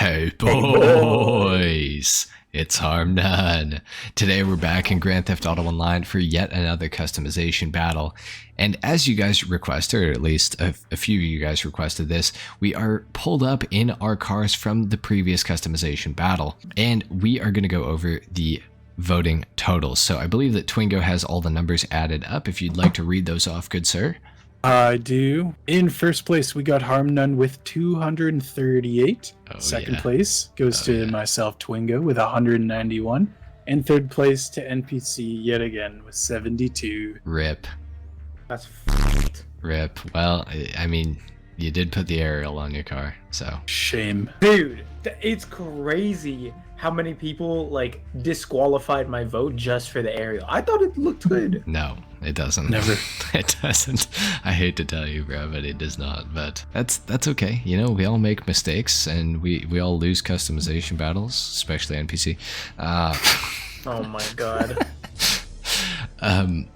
Hey boys, it's HarmNone. Today we're back in Grand Theft Auto Online for yet another customization battle. And as you guys requested, or at least a few of you guys requested this, we are pulled up in our cars from the previous customization battle. And we are going to go over the voting totals. So I believe that Twingo has all the numbers added up. If you'd like to read those off, good sir. I do. In first place, we got HarmNone with 238. Second place goes to myself, Twingo, with 191. And third place to NPC, yet again, with 72. Rip. That's f***ed. Rip. Well, I mean, you did put the aerial on your car, so. Shame. Dude, it's crazy how many people, like, disqualified my vote just for the aerial. I thought it looked good. No, it doesn't. Never. It doesn't. I hate to tell you, bro, but it does not. But that's okay. You know, we all make mistakes, and we all lose customization battles, especially NPC. Oh my god.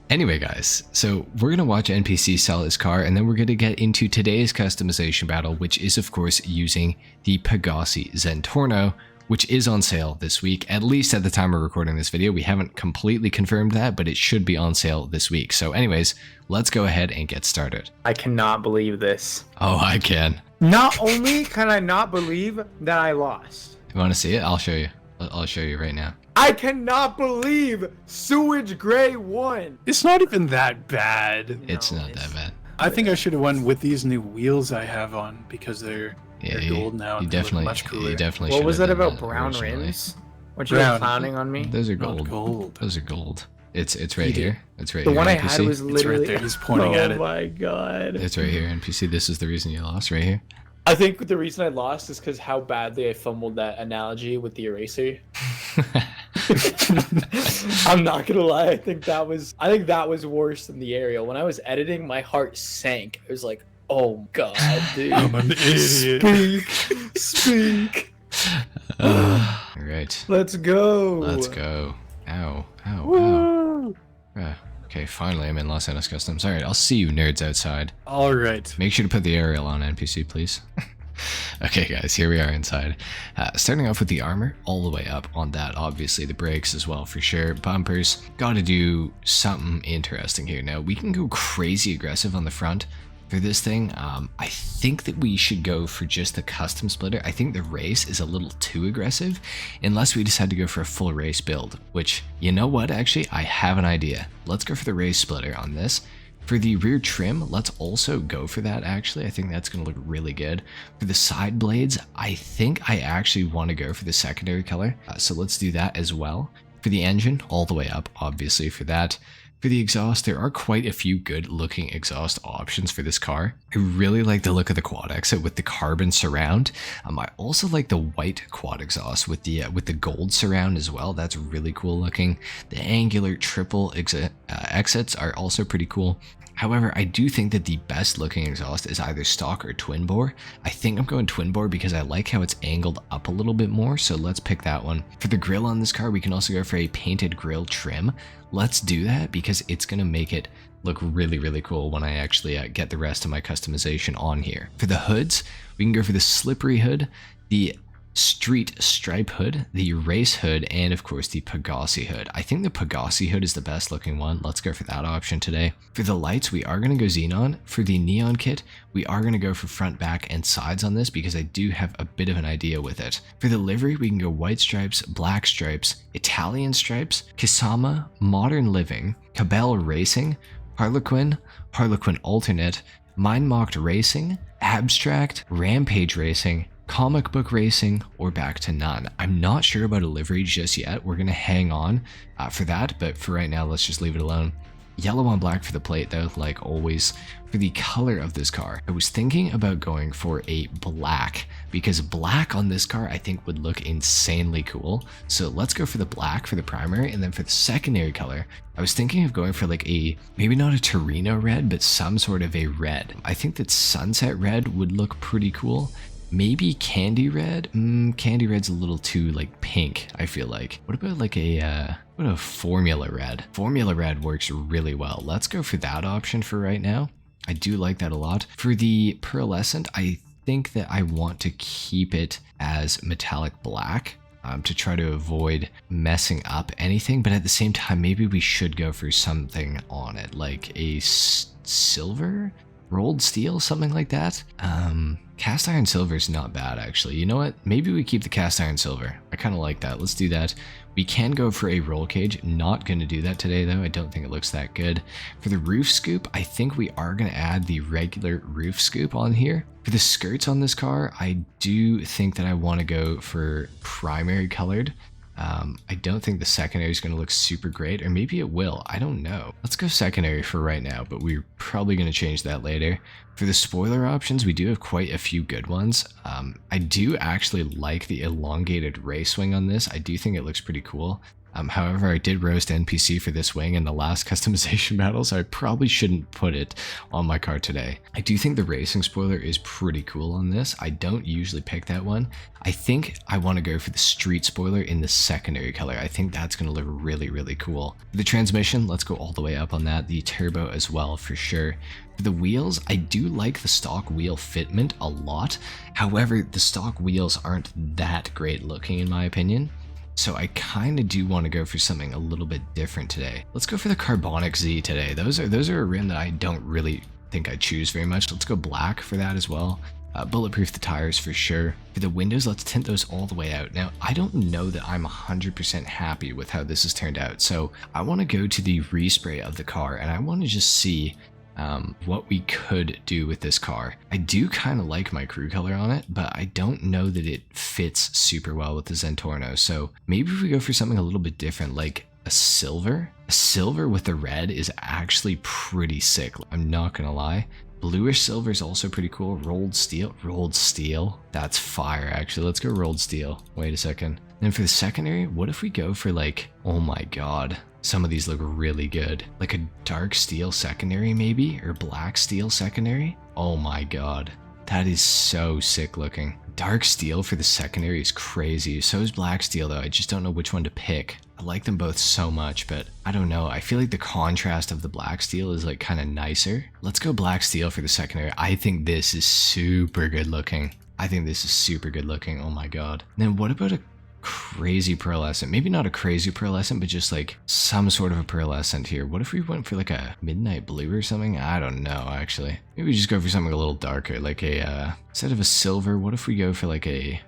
Anyway, guys, so we're gonna watch NPC sell his car, and then we're gonna get into today's customization battle, which is, of course, using the Pegassi Zentorno, which is on sale this week, at least at the time we're recording this video. We haven't completely confirmed that, but it should be on sale this week. So anyways, let's go ahead and get started. I cannot believe this. Oh, I can. Not only can I not believe that I lost. You want to see it? I'll show you. I'll show you right now. I cannot believe Sewage Gray won. It's not even that bad. It's not that bad. I think I should have won with these new wheels I have on because they're gold now. You definitely, much cooler. you definitely. What was that about that brown originally. rims? What you were clowning on me? Those are Not gold. gold. Those are gold. It's right here. It's right The here. one I NPC. had was literally. It's right there. He's pointing at it. Oh my god. It's right here, NPC. This is the reason you lost, right here. I think the reason I lost is because how badly I fumbled that analogy with the eraser. I'm not gonna lie. I think that was worse than the aerial. When I was editing, my heart sank. It was like, oh god, dude. I'm an idiot. Speak. All right. Let's go. Let's go. Ow. Ow. Woo. Ow. Okay, finally I'm in Los Angeles Customs. All right, I'll see you nerds outside. All right. Make sure to put the aerial on, NPC, please. Okay, guys, here we are inside. Starting off with the armor, all the way up on that. Obviously, the brakes as well, for sure. Bumpers. Got to do something interesting here. Now, we can go crazy aggressive on the front for this thing. I think that we should go for just the custom splitter. I think the race is a little too aggressive, unless we decide to go for a full race build, which, you know what, actually, I have an idea. Let's go for the race splitter on this. For the rear trim, let's also go for that, actually. I think that's going to look really good. For the side blades, I think I actually want to go for the secondary color, so let's do that as well. For the engine, all the way up, obviously, for that. For the exhaust, there are quite a few good looking exhaust options for this car. I really like the look of the quad exit with the carbon surround. I also like the white quad exhaust with the gold surround as well. That's really cool looking. The angular triple exits are also pretty cool. However, I do think that the best looking exhaust is either stock or twin bore. I think I'm going twin bore because I like how it's angled up a little bit more, so let's pick that one. For the grille on this car, we can also go for a painted grille trim. Let's do that because it's going to make it look really, really cool when I actually get the rest of my customization on here. For the hoods, we can go for the slippery hood, the street stripe hood, the race hood, and of course the Pegassi hood. I think the Pegassi hood is the best looking one. Let's go for that option today. For the lights, we are going to go xenon. For the neon kit, we are going to go for front, back, and sides on this because I do have a bit of an idea with it. For the livery, we can go white stripes, black stripes, Italian stripes, Kisama, Modern Living, Cabell Racing, Harlequin, Harlequin Alternate, Mind Mocked Racing, Abstract, Rampage Racing, Comic Book Racing, or back to none. I'm not sure about a livery just yet. We're going to hang on for that, but for right now, let's just leave it alone. Yellow on black for the plate though, like always. For the color of this car, I was thinking about going for a black because black on this car I think would look insanely cool. So let's go for the black for the primary, and then for the secondary color, I was thinking of going for like a, maybe not a Torino red, but some sort of a red. I think that sunset red would look pretty cool. Maybe candy red? Candy red's a little too like pink, I feel like. What about like a formula red? Formula red works really well. Let's go for that option for right now. I do like that a lot. For the pearlescent, I think that I want to keep it as metallic black to try to avoid messing up anything, but at the same time, maybe we should go for something on it, like a silver? Rolled steel, something like that. Cast iron silver is not bad, actually. You know what? Maybe we keep the cast iron silver. I kind of like that. Let's do that. We can go for a roll cage. Not going to do that today, though. I don't think it looks that good. For the roof scoop, I think we are going to add the regular roof scoop on here. For the skirts on this car, I do think that I want to go for primary colored. I don't think the secondary is going to look super great, or maybe it will. I don't know. Let's go secondary for right now, but we're probably going to change that later. For the spoiler options, we do have quite a few good ones. I do actually like the elongated race wing on this. I do think it looks pretty cool. However, I did roast NPC for this wing in the last customization battle, so I probably shouldn't put it on my car today. I do think the racing spoiler is pretty cool on this. I don't usually pick that one. I think I want to go for the street spoiler in the secondary color. I think that's going to look really, really cool. For the transmission, let's go all the way up on that. The turbo as well, for sure. For the wheels, I do like the stock wheel fitment a lot. However, the stock wheels aren't that great looking in my opinion. So I kind of do want to go for something a little bit different today. Let's go for the Carbonic Z today. Those are a rim that I don't really think I choose very much. Let's go black for that as well. Bulletproof the tires for sure. For the windows, let's tint those all the way out. Now, I don't know that I'm 100% happy with how this has turned out. So I want to go to the respray of the car and I want to just see what we could do with this car. I do kind of like my crew color on it, but I don't know that it fits super well with the Zentorno. So maybe if we go for something a little bit different, like a silver. A silver with the red is actually pretty sick. I'm not gonna lie. Bluish silver is also pretty cool. Rolled steel. Rolled steel. That's fire, actually. Let's go rolled steel. Wait a second. Then for the secondary, what if we go for like, oh my god, some of these look really good. Like a dark steel secondary maybe, or black steel secondary. Oh my god, that is so sick looking. Dark steel for the secondary is crazy. So is black steel though. I just don't know which one to pick. I like them both so much, but I don't know. I feel like the contrast of the black steel is like kind of nicer. Let's go black steel for the secondary. I think this is super good looking. I think this is super good looking. Oh my god. Then what about a crazy pearlescent? Maybe not a crazy pearlescent, but just like some sort of a pearlescent here. What if we went for like a midnight blue or something? I don't know, actually. Maybe we just go for something a little darker, like a instead of a silver, what if we go for like a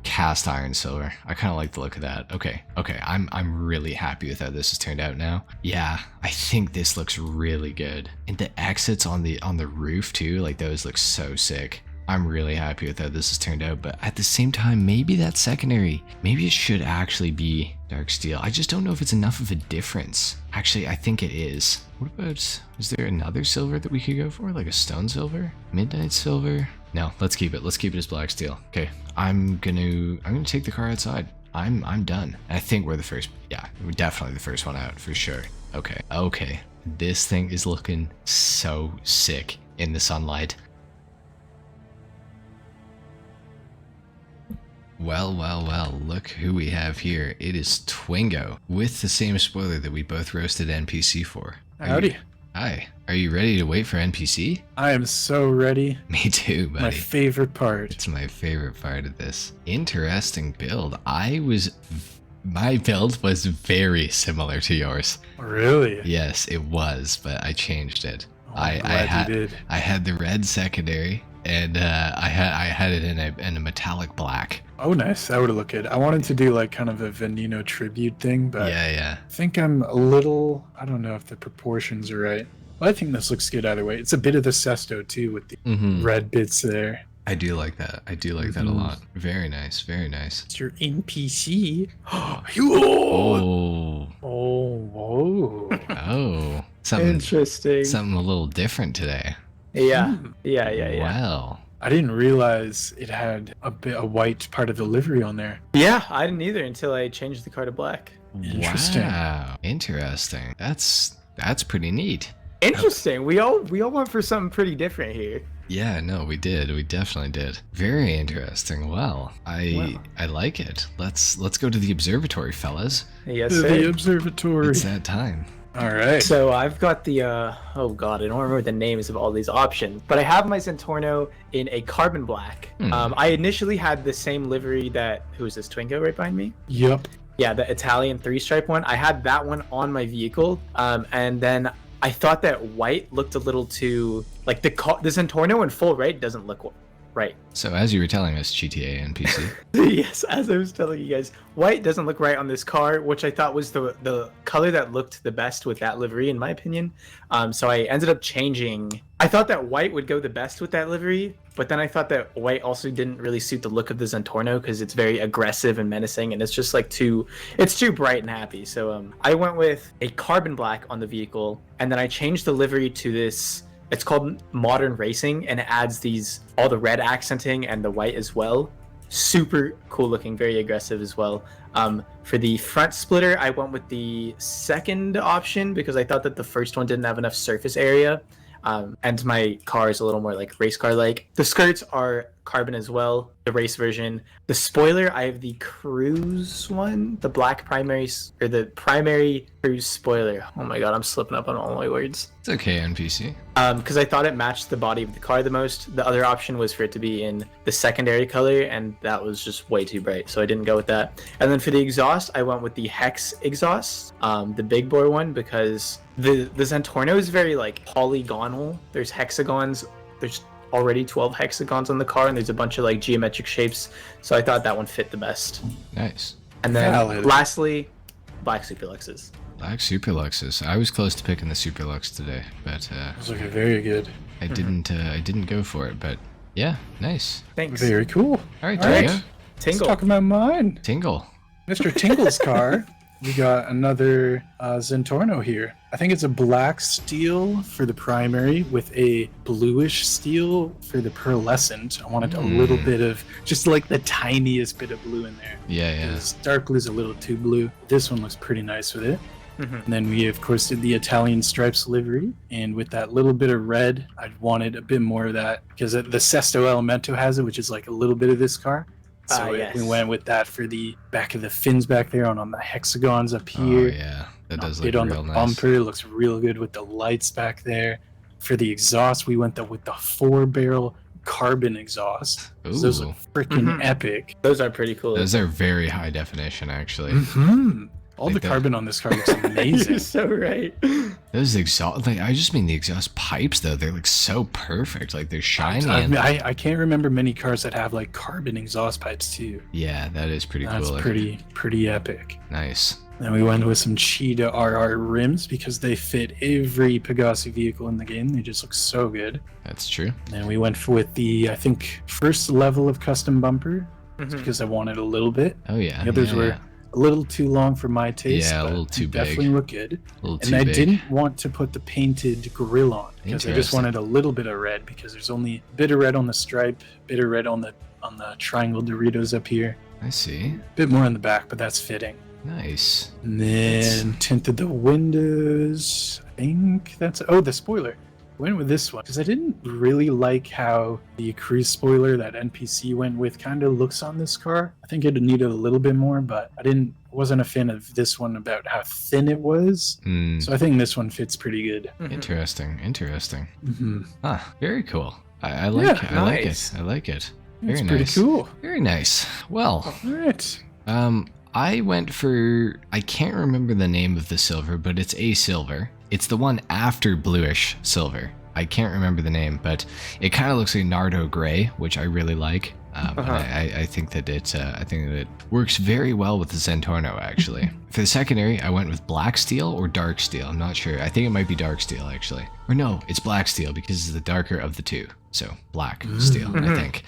cast iron silver? I kind of like the look of that. Okay, I'm really happy with how this has turned out now. Yeah, I think this looks really good. And the exits on the roof too, like those look so sick. I'm really happy with how this has turned out, but at the same time, maybe that secondary, maybe it should actually be dark steel. I just don't know if it's enough of a difference. Actually, I think it is. What about, is there another silver that we could go for? Like a stone silver? Midnight silver? No, let's keep it. Let's keep it as black steel. Okay, I'm gonna take the car outside. I'm done. I think we're the first, yeah, we're definitely the first one out for sure. Okay. This thing is looking so sick in the sunlight. Well, look who we have here. It is Twingo, with the same spoiler that we both roasted NPC for. Howdy. Hi. Are you ready to wait for NPC? I am so ready. Me too, buddy. My favorite part. It's my favorite part of this. Interesting build. My build was very similar to yours. Really? Yes, it was, but I changed it. Oh, I'm glad you did. I had the red secondary, and I had it in a metallic black. Oh, nice. That would look good. I wanted to do like kind of a Veneno tribute thing, but yeah. I think I'm a little, I don't know if the proportions are right. Well, I think this looks good either way. It's a bit of the Sesto too with the red bits there. I do like that. I do like that a lot. Very nice. Very nice. It's your NPC. Oh. Something Interesting. Something a little different today. Yeah. Wow. I didn't realize it had a white part of the livery on there. Yeah, I didn't either until I changed the car to black. Interesting. Wow. Interesting. That's pretty neat. Interesting. We all went for something pretty different here. Yeah, no, we did. We definitely did. Very interesting. Well, I like it. Let's go to the observatory, fellas. Yes, To sir. the observatory. It's that time. All right. So I've got the oh god, I don't remember the names of all these options, but I have my Zentorno in a carbon black. I initially had the same livery that who's this Twingo right behind me? Yep. Yeah, the Italian 3-stripe one. I had that one on my vehicle, and then I thought that white looked a little too like the Zentorno in full right doesn't look right. So as you were telling us, GTA and PC. Yes, as I was telling you guys, white doesn't look right on this car, which I thought was the color that looked the best with that livery, in my opinion. So I ended up changing. I thought that white would go the best with that livery, but then I thought that white also didn't really suit the look of the Zentorno because it's very aggressive and menacing, and it's just like it's too bright and happy. So I went with a carbon black on the vehicle, and then I changed the livery to this. It's called Modern Racing, and it adds all the red accenting and the white as well. Super cool looking, very aggressive as well. For the front splitter, I went with the second option because I thought that the first one didn't have enough surface area. And my car is a little more like race car like. The skirts are carbon as well, the race version. The spoiler, I have the cruise one, the black primary, or the primary cruise spoiler. Oh my god, I'm slipping up on all my words. It's okay, NPC. Because I thought it matched the body of the car the most. The other option was for it to be in the secondary color, and that was just way too bright, so I didn't go with that. And then for the exhaust, I went with the Hex exhaust, the big bore one, because the Zentorno is very like polygonal. There's hexagons. There's already 12 hexagons on the car, and there's a bunch of like geometric shapes, so I thought that one fit the best. Nice. And then lastly, black Superluxes. Black Superluxes. I was close to picking the Superlux today, but Those look very good. I didn't go for it, but yeah, nice. Thanks. Very cool. All right, All right. Tingle. Tingle. Let's talk about mine. Tingle. Mr. Tingle's car. We got another Zentorno here. I think it's a black steel for the primary with a bluish steel for the pearlescent. I wanted a little bit of, just like the tiniest bit of blue in there. Yeah. This dark blue is a little too blue. This one looks pretty nice with it. And then we, of course, did the Italian stripes livery. And with that little bit of red, I wanted a bit more of that because the Sesto Elemento has it, which is like a little bit of this car. So yes. we went with that for the back of the fins back there on the hexagons up here. Oh yeah, that does look on real the nice. bumper, it looks real good with the lights back there. For the exhaust, we went with the 4-barrel carbon exhaust. Ooh. Those are freaking epic. Those are pretty cool. Those are very high definition, actually. All Like the that. carbon on this car looks amazing. You're so right. Those exhaust, like I just mean the exhaust pipes though. They're like so perfect. Like they're shiny. I can't remember many cars that have like carbon exhaust pipes too. Yeah, that is pretty That's cool. pretty epic. Nice. Then we went with some Cheetah RR rims because they fit every Pegassi vehicle in the game. They just look so good. That's true. And we went with the, I think, first level of custom bumper because I wanted a little bit. Oh yeah. The others yeah, were yeah. a little too long for my taste. Yeah, a but little too they big. Definitely look good. A little And too I big. didn't want to put the painted grill on because I just Interesting. wanted a little bit of red because there's only a bit of red on the stripe, bit of red on the triangle Doritos up here, I see. bit more on the back, but that's fitting. Nice. And then tinted the windows. I think that's the spoiler. Went with this one because I didn't really like how the cruise spoiler that NPC went with kind of looks on this car. I think it needed a little bit more, but wasn't a fan of this one about how thin it was. So I think this one fits pretty good. Interesting. Mm-hmm. Ah, very cool. I like it. nice. I like it. Very It's nice. pretty cool. Very nice. Well, All right. I went for, I can't remember the name of the silver, but it's a silver. It's the one after bluish silver. I can't remember the name, but it kind of looks like Nardo gray, which I really like. I think that it works very well with the Zentorno, actually. For the secondary, I went with black steel or dark steel. I'm not sure. I think it might be dark steel, actually. Or no, it's black steel because it's the darker of the two. So black steel, I think,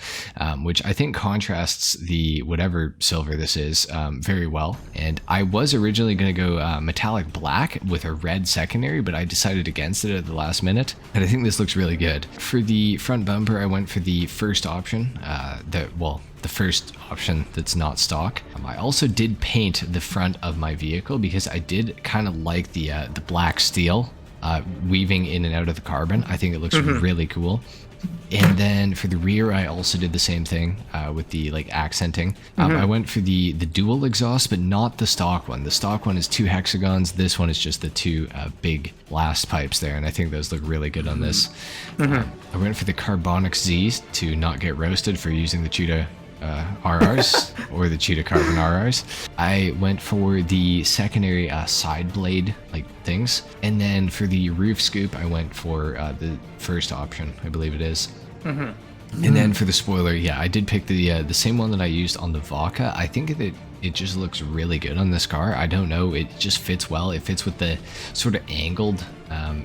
which I think contrasts the whatever silver this is very well. And I was originally going to go metallic black with a red secondary, but I decided against it at the last minute. And I think this looks really good. For the front bumper, I went for the first option, the first option that's not stock. I also did paint the front of my vehicle because I did kind of like the black steel weaving in and out of the carbon. I think it looks really cool. And then for the rear, I also did the same thing with the like accenting. I went for the dual exhaust, but not the stock one. The stock one is 2 hexagons. This one is just the 2 big blast pipes there, and I think those look really good on this. I went for the Carbonic Z to not get roasted for using the Cheetah RRs or the Cheetah Carbon RRs. I went for the secondary side blade like things, and then for the roof scoop I went for the first option, I believe it is. And then for the spoiler, yeah, I did pick the same one that I used on the Vodka. I think that it just looks really good on this car. I don't know, it just fits well. It fits with the sort of angled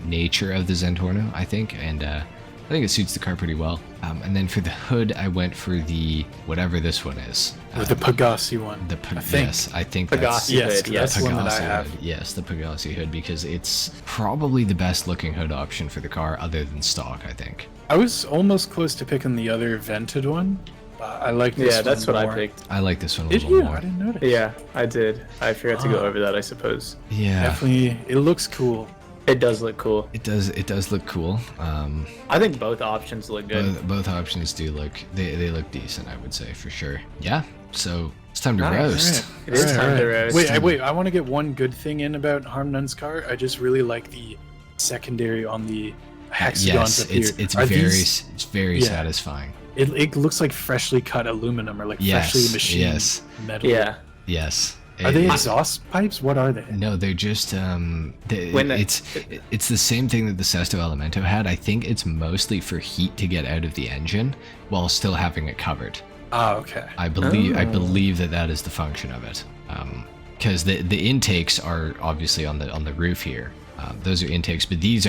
nature of the Zentorno, I think, and I think it suits the car pretty well. And then for the hood, I went for the whatever this one is. Or the Pegassi one. Yes, I think Pegassi that's hood. Yes, the one that I Pegassi have. hood. Yes, the Pegassi hood, because it's probably the best looking hood option for the car other than stock, I think. I was almost close to picking the other vented one. I like this one. Yeah, that's what more. I picked. I like this one a Did little you? more. I didn't notice. Yeah, I did. I forgot to go over that, I suppose. Yeah, Definitely, it looks cool. It does look cool. it does look cool. I think both options look good. Both options do look, they look decent, I would say, for sure. Yeah, so it's time to Nice. roast. It is time to roast. Wait, I want to get one good thing in about HarmNone's car. I just really like the secondary on the hexagons Yes, up here. it's Are very these- it's very Yeah. satisfying. It looks like freshly cut aluminum or like Yes, freshly machined yes. metal. Yeah. Yes. Are they It- exhaust pipes? What are they? No, they're just When it's the same thing that the Sesto Elemento had. I think it's mostly for heat to get out of the engine while still having it covered. Ah, okay. I believe that is the function of it. Because the intakes are obviously on the roof here. Those are intakes, but these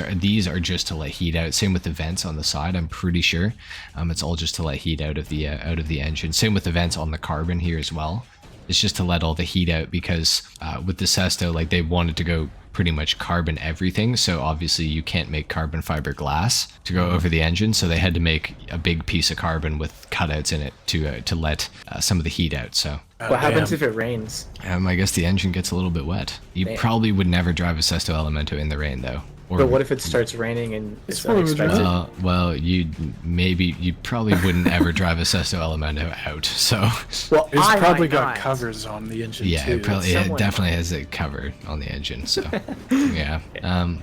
are just to let heat out. Same with the vents on the side. I'm pretty sure it's all just to let heat out of the engine. Same with the vents on the carbon here as well. It's just to let all the heat out, because with the Sesto, like, they wanted to go pretty much carbon everything, so obviously you can't make carbon fiber glass to go over the engine, so they had to make a big piece of carbon with cutouts in it to let some of the heat out. So What happens if it rains? I guess the engine gets a little bit wet. You Damn. probably would never drive a Sesto Elemento in the rain, though. Or, But what if it starts raining and it's four-wheel drive. unexpected? well, you probably wouldn't ever drive a Sesto Elemento out. So Well, It's I probably might got not. covers on the engine yeah, too. it Someone definitely has it covered on the engine. So yeah,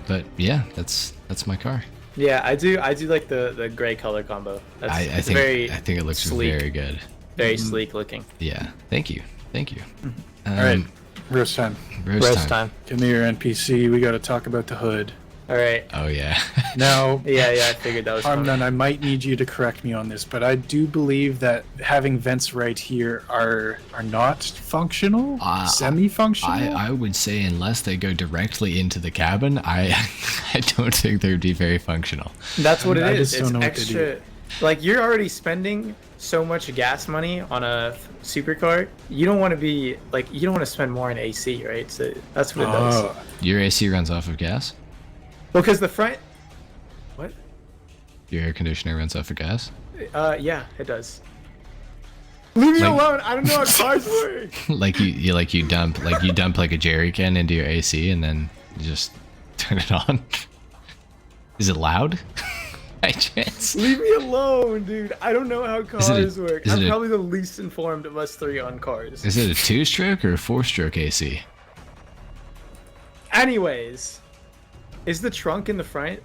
but yeah, that's my car. Yeah, I do like the gray color combo. That's, I it's think very I think it looks sleek. very good. very sleek looking. Yeah, thank you. All right, roast time. Roast time. Give me your NPC. We got to talk about the hood. All right. Oh yeah. Now, Yeah, I figured that was coming. HarmNone, I might need you to correct me on this, but I do believe that having vents right here are not functional, semi-functional. I would say unless they go directly into the cabin, I don't think they'd be very functional. That's what it I is. just don't It's know what to do. extra. Like, you're already spending so much gas money on a supercar. You don't want to be like, you don't want to spend more on AC, right? So that's what it does. Oh, Your AC runs off of gas? Well, because the front. What? Your air conditioner runs off of gas? Yeah, it does. Leave me Like- alone. I don't know how cars work. like you dump like a jerry can into your AC and then you just turn it on. Is it loud? By chance? Leave me alone, dude. I don't know how cars work. is I'm it a- probably the least informed of us three on cars. Is it a 2-stroke or a 4-stroke AC? Anyways, is the trunk in the front?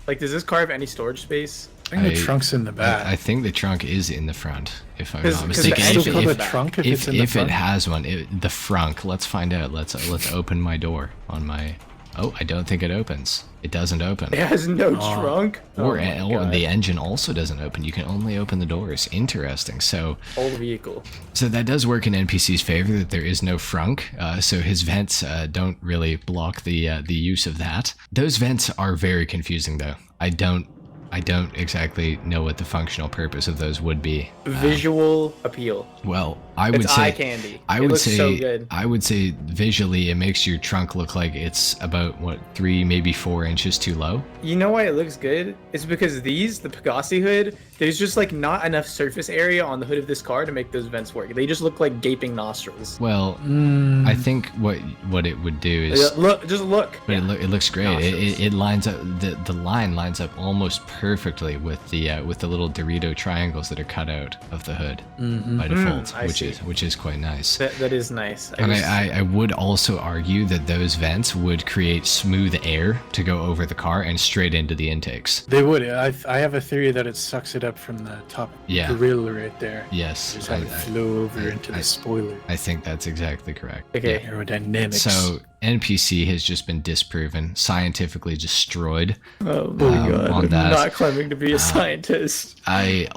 Like, does this car have any storage space? I think the trunk's in the back. I think the trunk is in the front, if I'm 'Cause- not 'cause the mistaken. engine Still call is the back. trunk if it's in the If front. it has one, the frunk. Let's find out. Let's open my door on my. Oh, I don't think it opens. It doesn't open. It has no trunk. Or, Oh my or God. the engine also doesn't open. You can only open the doors. Interesting. So Old vehicle. that does work in NPC's favor that there is no frunk. So his vents don't really block the use of that. Those vents are very confusing though. I don't exactly know what the functional purpose of those would be. Visual appeal. Well, I would It's say eye candy. I It would looks say so good. I would say visually it makes your trunk look like it's about 3 maybe 4 inches too low. You know why it looks good? It's because the Pegassi hood, there's just like not enough surface area on the hood of this car to make those vents work. They just look like gaping nostrils. Well, I think what it would do is Look, just look. but it looks great. Nostrils. It lines up the line lines up almost perfectly with the little Dorito triangles that are cut out of the hood by default, which is quite nice. That is nice. I would also argue that those vents would create smooth air to go over the car and straight into the intakes. They would. I have a theory that it sucks it up from the top grill right there. Yes. Just have it flow over into the spoiler. I think that's exactly correct. Okay. Aerodynamics. So NPC has just been disproven, scientifically destroyed. Oh my god! On I'm that. not claiming to be a scientist. I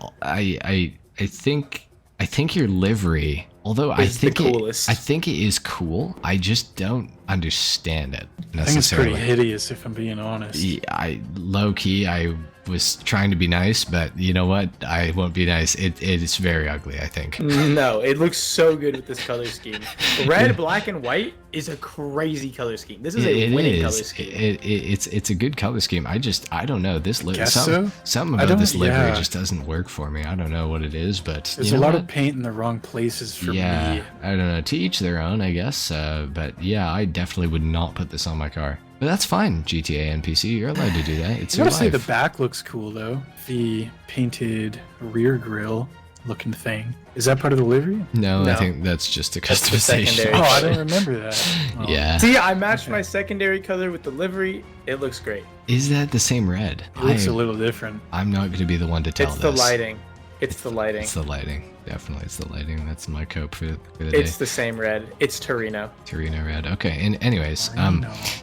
think your livery, although I think it is cool, I just don't understand it necessarily. I think it's pretty hideous, if I'm being honest. Yeah, low key, I was trying to be nice, but you know what? I won't be nice. It is very ugly, I think. No, it looks so good with this color scheme. Red, black, and white is a crazy color scheme. This is a winning color scheme. It's a good color scheme. I don't know. Something about this livery just doesn't work for me. I don't know what it is, but there's a lot of paint in the wrong places for me. I don't know. To each their own, I guess. But yeah, I definitely would not put this on my car. But that's fine, GTA NPC. You're allowed to do that. It's your life. I gotta say the back looks cool though. The painted rear grille looking thing. Is that part of the livery? No, I think that's just a customization. Oh, I don't remember that. Oh. Yeah. See, I matched my secondary color with the livery. It looks great. Is that the same red? It looks a little different. I'm not going to be the one to tell this. It's the lighting. It's the lighting. It's the lighting. Definitely, it's the lighting. That's my cope for the day. It's the same red. It's Torino. Torino red. Okay. And anyways,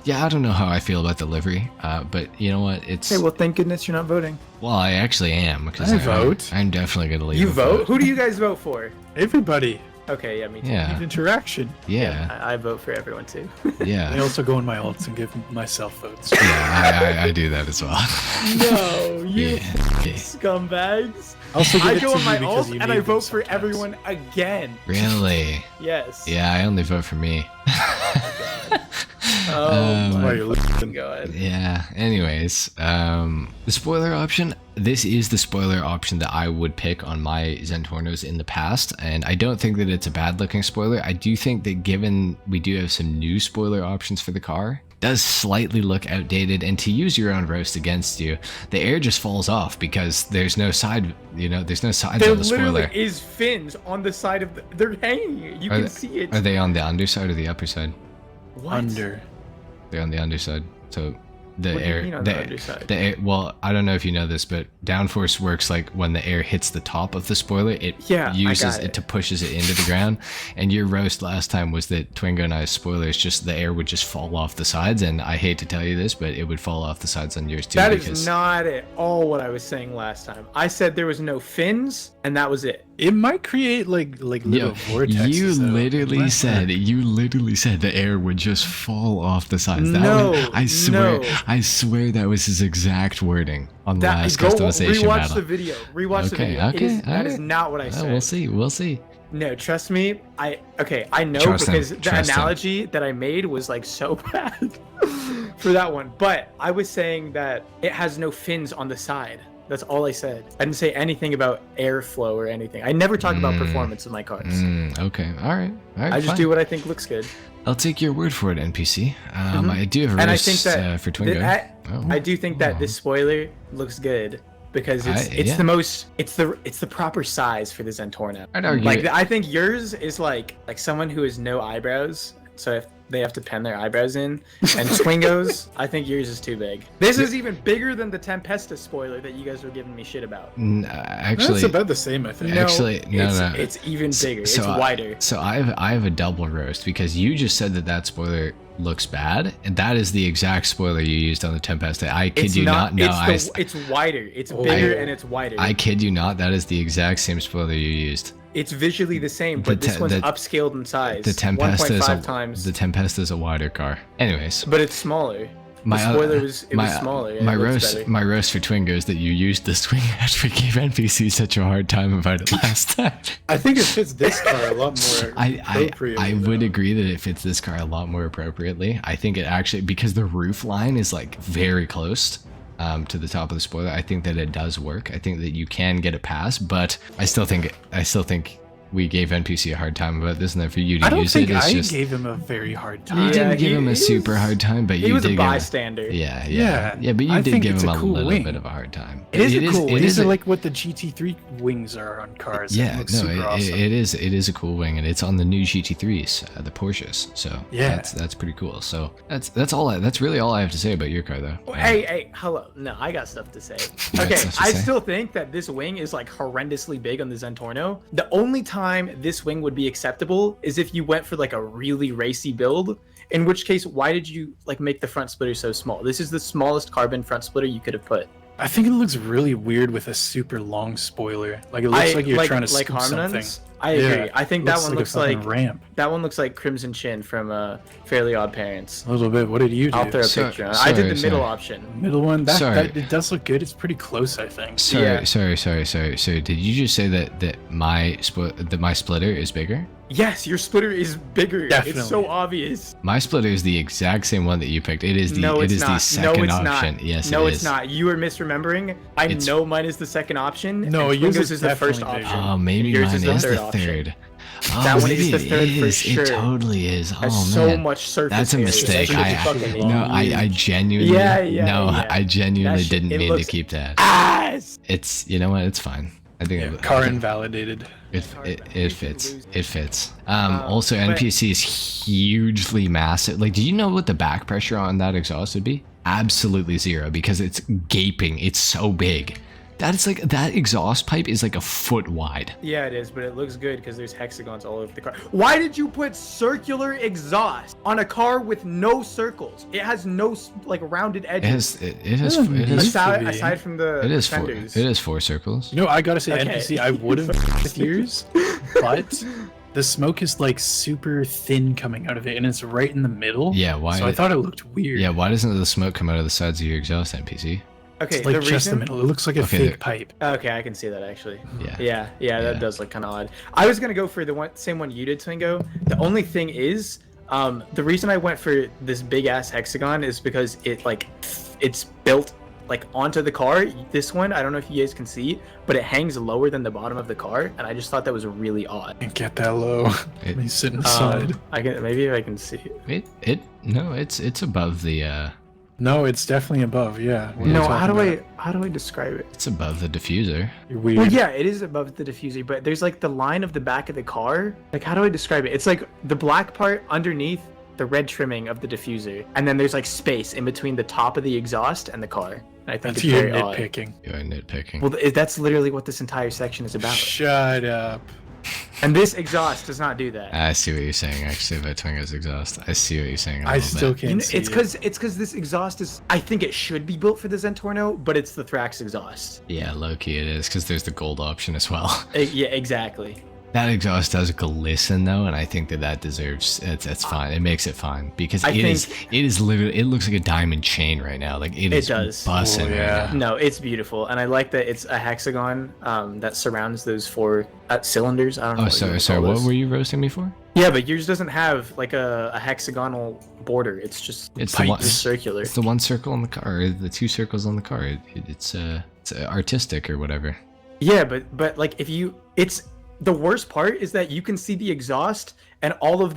yeah, I don't know how I feel about the livery, but you know what? It's. Hey, well, thank goodness you're not voting. Well, I actually am because I vote. I'm definitely gonna leave. You vote? Who do you guys vote for? Everybody. Okay, yeah, me too. Yeah. Interaction. Yeah. I vote for everyone too. Yeah. I also go in my alts and give myself votes. Yeah, I do that as well. No, you scumbags. I go in my alts and I vote for everyone again. Really? Yes. Yeah, I only vote for me. Oh my god. Yeah. Anyways, the spoiler option. This is the spoiler option that I would pick on my Zentornos in the past, and I don't think that it's a bad looking spoiler. I do think that given we do have some new spoiler options for the car, it does slightly look outdated, and to use your own roast against you, the air just falls off because there's no side, there's no sides on the spoiler. There literally is fins on the side of they're hanging. You can see it. Are they on the underside or the upper side? What? Under. They're on the underside. So the what air, do you mean on the underside? The air, well, I don't know if you know this, but downforce works like when the air hits the top of the spoiler, it uses it to pushes it into the ground. And your roast last time was that Twingo and I's spoilers, just the air would just fall off the sides. And I hate to tell you this, but it would fall off the sides on yours too. That is not at all what I was saying last time. I said there was no fins, and that was it. It might create like little vortexes. You literally said the air would just fall off the sides. I swear that was his exact wording on the last customization battle. Rewatch the video. Rewatch the video. That is not what I said. We'll see. No, trust me. I know because the analogy that I made was like so bad for that one. But I was saying that it has no fins on the side. That's all I said. I didn't say anything about airflow or anything. I never talk about performance of my cars. Okay. All right. I just do what I think looks good. I'll take your word for it, NPC. I do have a roast for Twingo. I do think that this spoiler looks good because it's the proper size for the Zentorno. I'd argue I think yours is like someone who has no eyebrows. So if they have to pen their eyebrows in, and Twingos, I think yours is too big. This is even bigger than the Tempesta spoiler that you guys were giving me shit about. Actually, it's about the same, I think. No, it's even bigger. It's wider. So I have a double roast because you just said that spoiler looks bad, and that is the exact spoiler you used on the Tempesta. I kid you not. No, it's wider. It's bigger and it's wider. I kid you not. That is the exact same spoiler you used. It's visually the same, but this one's upscaled in size. The Tempesta 1.5 times. The Tempesta is a wider car. Anyways, but it's smaller. The spoiler was smaller. My roast for Twingo is that you used the swing hatch. We gave NPC such a hard time about it last time. I think it fits this car a lot more appropriately. I would agree that it fits this car a lot more appropriately. I think it actually, because the roof line is like very close to the top of the spoiler, I think that it does work. I think that you can get a pass, but I still think we gave NPC a hard time about this, and then for you to I don't use think it, it's I just gave him a very hard you time. didn't give him a he super was- hard time, but He you was did a give him, bystander. yeah, but you I did think give it's him a a cool little wing. bit of a hard time. It is a cool wing. These are a- like what the GT3 wings are on cars. Yeah, It looks no, super awesome. it is a cool wing, and it's on the new GT3s, the Porsches. So Yeah. that's pretty cool. So that's really all I have to say about your car, though. Hey, hello. No, I got stuff to say. got Okay, stuff to I say? still think that this wing is like horrendously big on the Zentorno. The only time this wing would be acceptable is if you went for like a really racy build. In which case, why did you like make the front splitter so small? This is the smallest carbon front splitter you could have put. I think it looks really weird with a super long spoiler. Like it looks like you're trying to scoop something. HarmNone's? I agree. I think that one looks a fucking like ramp. that one looks like Crimson Chin from Fairly Odd Parents. A little bit. What did you do? I'll throw a So- picture on. I did the sorry. middle option. Middle one. That Sorry. it does look good. It's pretty close, I think. Sorry, Yeah. sorry. Did you just say that my splitter is bigger? Yes, your splitter is bigger. Definitely. It's so obvious. My splitter is the exact same one that you picked. It is the No, it it's is the not. second No, it's option. not. Yes, No, it it's is. not. You are misremembering. I It's- know mine is the second option. No, and yours Twingo's is is the first definitely option. bigger. Oh, maybe Yours mine is is the the third option. third. Oh, That one maybe is the third it for is. sure. It totally is. Has Oh so man, much surface that's a area. mistake. It's I- fucking no, long. I genuinely. Yeah. I genuinely That shit- didn't it mean to looks keep that. Ass. It's you know what? It's fine. I think Yeah, it, car I think invalidated. it fits. It fits. Also, but- NPC is hugely massive. Like, do you know what the back pressure on that exhaust would be? Absolutely zero, because it's gaping. It's so big. That exhaust pipe is like a foot wide. Yeah, it is, but it looks good because there's hexagons all over the car. Why did you put circular exhaust on a car with no circles? It has no like rounded edges. It is Aside from the it is four. fenders. It is four circles. No, I gotta say, Okay. NPC, I would have with yours, but the smoke is like super thin coming out of it, and it's right in the middle. Yeah, why? So I thought it looked weird. Yeah, why doesn't the smoke come out of the sides of your exhaust, NPC? Okay, It's like the just the reason. middle. It looks like a Okay, fake there- pipe. Okay, I can see that actually. Yeah. Yeah, that Yeah. does look kind of odd. I was gonna go for the same one you did, Twingo. The only thing is, the reason I went for this big ass hexagon is because it's built like onto the car. This one, I don't know if you guys can see, but it hangs lower than the bottom of the car, and I just thought that was really odd. Can't get that low. Let me sit inside. Maybe I can see. It's above the No, it's definitely above. Yeah. What are you No, talking how do I describe it? it's above the diffuser. You're weird. Well, yeah, it is above the diffuser, but there's like the line of the back of the car. Like, how do I describe it? It's like the black part underneath the red trimming of the diffuser, and then there's like space in between the top of the exhaust and the car. And I think That's it's you very odd. nitpicking. You're nitpicking. Well, that's literally what this entire section is about. Shut up. And this exhaust does not do that. I see what you're saying, actually, about Twingo's exhaust. I see what you're saying. I still can't You know, see it's because this exhaust is. I think it should be built for the Zentorno, but it's the Thrax exhaust. Yeah, low key it is, because there's the gold option as well. Yeah, exactly. That exhaust does glisten though, and I think that deserves. It's fine. It makes it fine because I it is literally. It looks like a diamond chain right now. Like it is does. busting Oh, yeah. right now. No, it's beautiful, and I like that it's a hexagon that surrounds those four cylinders. I don't know. Oh, what you sorry, wanna sorry. call What those. were you roasting me for? Yeah, but yours doesn't have like a hexagonal border. It's just It's the one. just circular. It's the one circle on the car, or the two circles on the car. It's artistic or whatever. Yeah, but like if you, it's the worst part is that you can see the exhaust and all of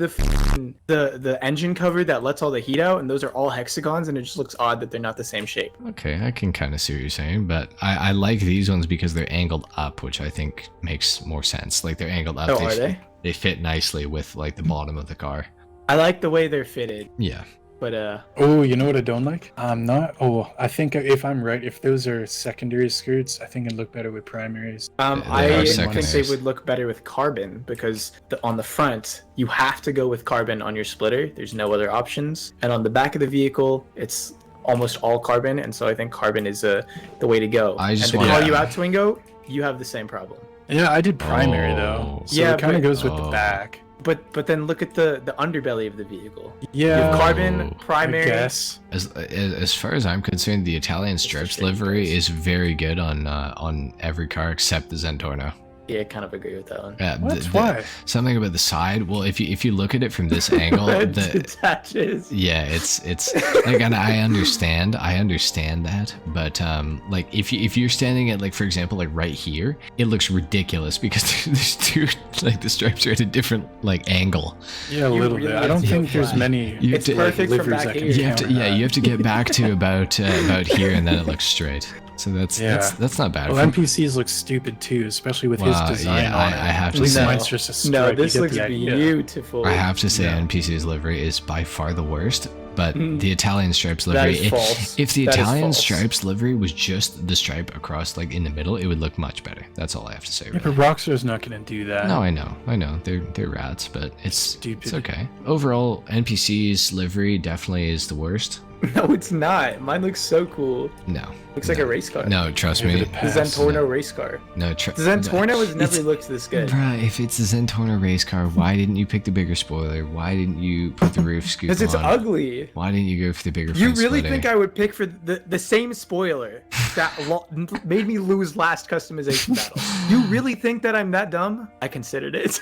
the engine cover that lets all the heat out, and those are all hexagons, and it just looks odd that they're not the same shape. Okay, I can kind of see what you're saying, but I like these ones because they're angled up, which I think makes more sense. Like they're angled up. Oh, are they? They fit nicely with like the bottom of the car. I like the way they're fitted, Yeah. but Oh, you know what I don't like? I'm not. Oh, I think if I'm right, if those are secondary skirts, I think it'd look better with primaries. I are think they secondaries. would look better with carbon because on the front you have to go with carbon on your splitter. There's no other options, and on the back of the vehicle it's almost all carbon, and so I think carbon is the way to go. I just and to wanna- call you out, Twingo, you have the same problem. Yeah, I did primary Oh. though, so Yeah, it kind of but- goes with the Oh. back. But then look at the underbelly of the vehicle. Yeah, You have carbon, Oh. primary. I guess. As far as I'm concerned, the Italian stretch shame livery price. is very good on every car except the Zentorno. Yeah, I kind of agree with that one. Yeah, Why? Something about the side. Well, if you look at it from this angle, It detaches. yeah, it's like, and I understand that, but like if you're standing at, like, for example, like right here, it looks ridiculous because there's two, like, the stripes are at a different, like, angle. Yeah, a little bit. I don't think there's many. It's perfect from liveries back that here. can You have to, counter yeah, that. you have to get back to about here, and then it looks straight. So that's not bad. Well, NPCs look stupid too, especially with his design yeah, on it. I have At to least say, mine's just a No, stripe. this You get looks the idea. beautiful. I have to say, Yeah. NPC's livery is by far the worst. But the Italian stripes That livery, is false. if the That is Italian false. stripes livery was just the stripe across, like, in the middle, it would look much better. That's all I have to say. Yeah, Really. but Rockstar's not going to do that. No, I know, they're rats, but it's Stupid. It's okay. Overall, NPC's livery definitely is the worst. No, it's not. Mine looks so cool. No, Looks like a race car. no, trust Give me. it a The pass. Zentorno race car. No, The Zentorno has never looked this good. Bruh, if it's a Zentorno race car, why didn't you pick the bigger spoiler? Why didn't you put the roof scoop on? Because it's ugly. Why didn't you go for the bigger You front really splitter? think I would pick for the same spoiler that made me lose last customization battle? You really think that I'm that dumb? I considered it.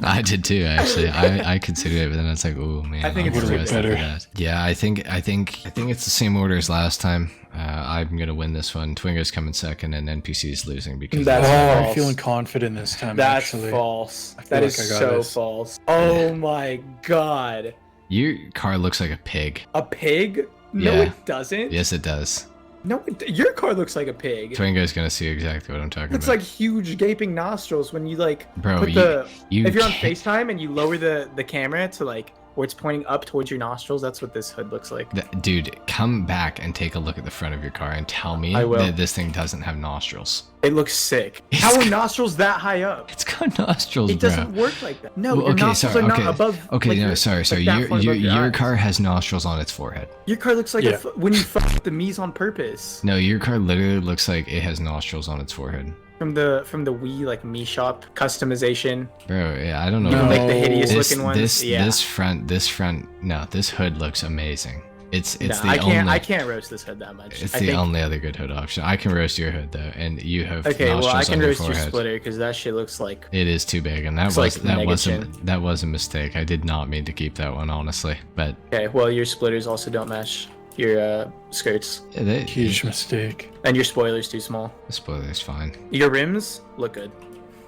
I did too, actually. I considered it, but then it's like, oh man, I think I'm it's a bit regretting better. that. Yeah, I think it's the same order as last time. I'm gonna win this one. Twingo's coming second, and NPC's losing because That's I'm false. feeling confident this time. That's actually. false. I feel That like is I got so this. false. Oh my god. your car looks like a pig. A pig? No, Yeah. it doesn't. Yes, it does. No, your car looks like a pig. Twingo's gonna see exactly what I'm talking It's about. like huge gaping nostrils when you like Bro, put you if you're on can't- FaceTime and you lower the camera to like where it's pointing up towards your nostrils, that's what this hood looks like. Dude, come back and take a look at the front of your car and tell me I will. that this thing doesn't have nostrils. It looks sick. It's How are got- nostrils that high up? It's got nostrils, It bro. doesn't work like that. No, Well, your nostrils are not above. Okay, like, no, your- sorry. like that far Your above your eyes. car has nostrils on its forehead. Your car looks like Yeah. when you fuck with the Mii's on purpose. No, your car literally looks like it has nostrils on its forehead. From the Wii like Mii shop customization. Bro, yeah, I don't know. You can No. make the hideous this, looking ones. this, Yeah. this front, no, this hood looks amazing. It's Nah, the I only, can't roast this hood that much. it's I the think, only other good hood option. I can roast your hood though, and you have okay, well I nostrils can on your roast your forehead. splitter because that shit looks like It is too big, and that Looks was like that was a mistake. I did not mean to keep that one, honestly. But okay. Well, your splitters also don't match your skirts, yeah, they, Huge mistake. and your spoiler's too small. the spoiler's fine. Your rims look good,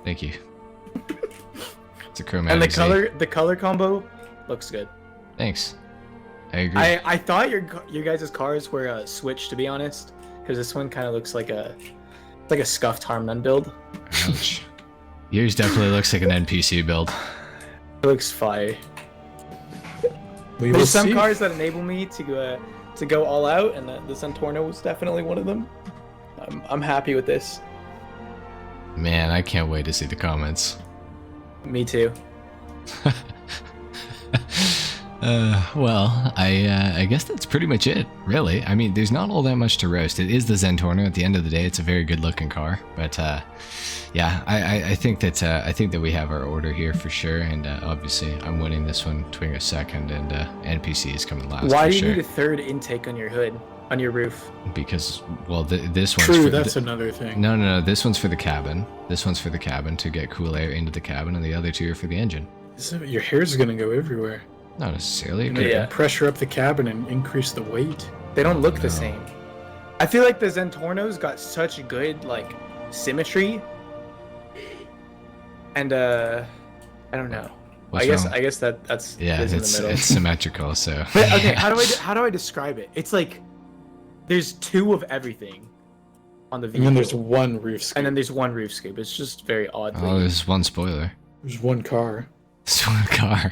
Thank you. It's a chromatic. and Z. the color combo looks good. Thanks. I agree. I thought your guys' cars were switched, to be honest, because this one kind of looks like a scuffed HarmNone build. Ouch. Yours definitely looks like an NPC build. It looks fire. We will There's some see. cars that enable me to go all out, and the Zentorno was definitely one of them. I'm happy with this. Man, I can't wait to see the comments. Me too. Well, I guess that's pretty much it, really. I mean, there's not all that much to roast. It is the Zentorno. At the end of the day, it's a very good-looking car. But yeah, I think that we have our order here for sure. And obviously, I'm winning this one. Twingo second, and NPC is coming last. Why for do you sure. need a third intake on your hood, on your roof? Because, well, this one's True, for that's another thing. no. This one's for the cabin. This one's for the cabin to get cool air into the cabin, and the other two are for the engine. Your hair's gonna go everywhere. Not necessarily. It You're could gonna Yeah. pressure up the cabin and increase the weight. They don't look the No. same. I feel like the Zentorno's got such good like symmetry, and I don't know. What's I wrong? guess that's Yeah, is in the it's middle. symmetrical. So. But okay, how do I describe it? It's like there's two of everything on the And vehicle, then there's one roof scoop. and then there's one roof scoop. It's just very odd. Oh, there's one spoiler. There's one car. There's one car.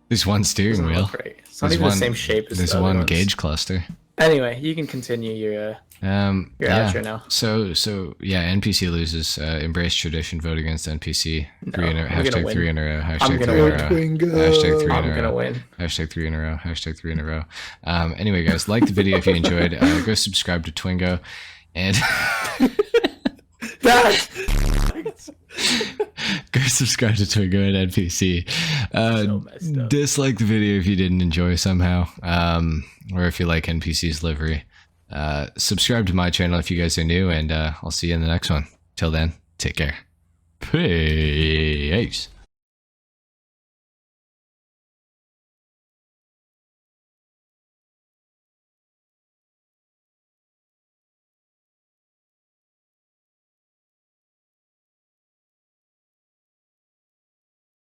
There's one steering Doesn't wheel. look right. It's not There's even one- the same shape as There's the other one ones. gauge cluster. Anyway, you can continue your Yeah. outro now. So yeah, NPC loses. Embrace tradition. Vote against NPC. No, Three in a, I'm gonna hashtag win. 3 in a row. I'm Hashtag gonna 3 in a win. row. Twingo. Hashtag 3 in I'm a gonna row. win. Hashtag 3 in a row. Hashtag 3 in a row. Anyway, guys, like the video if you enjoyed. Go subscribe to Twingo, and go subscribe to Twingo and NPC. So messed up. Dislike the video if you didn't enjoy somehow, or if you like NPC's livery. Subscribe to my channel if you guys are new, and I'll see you in the next one. Till then, take care. Peace.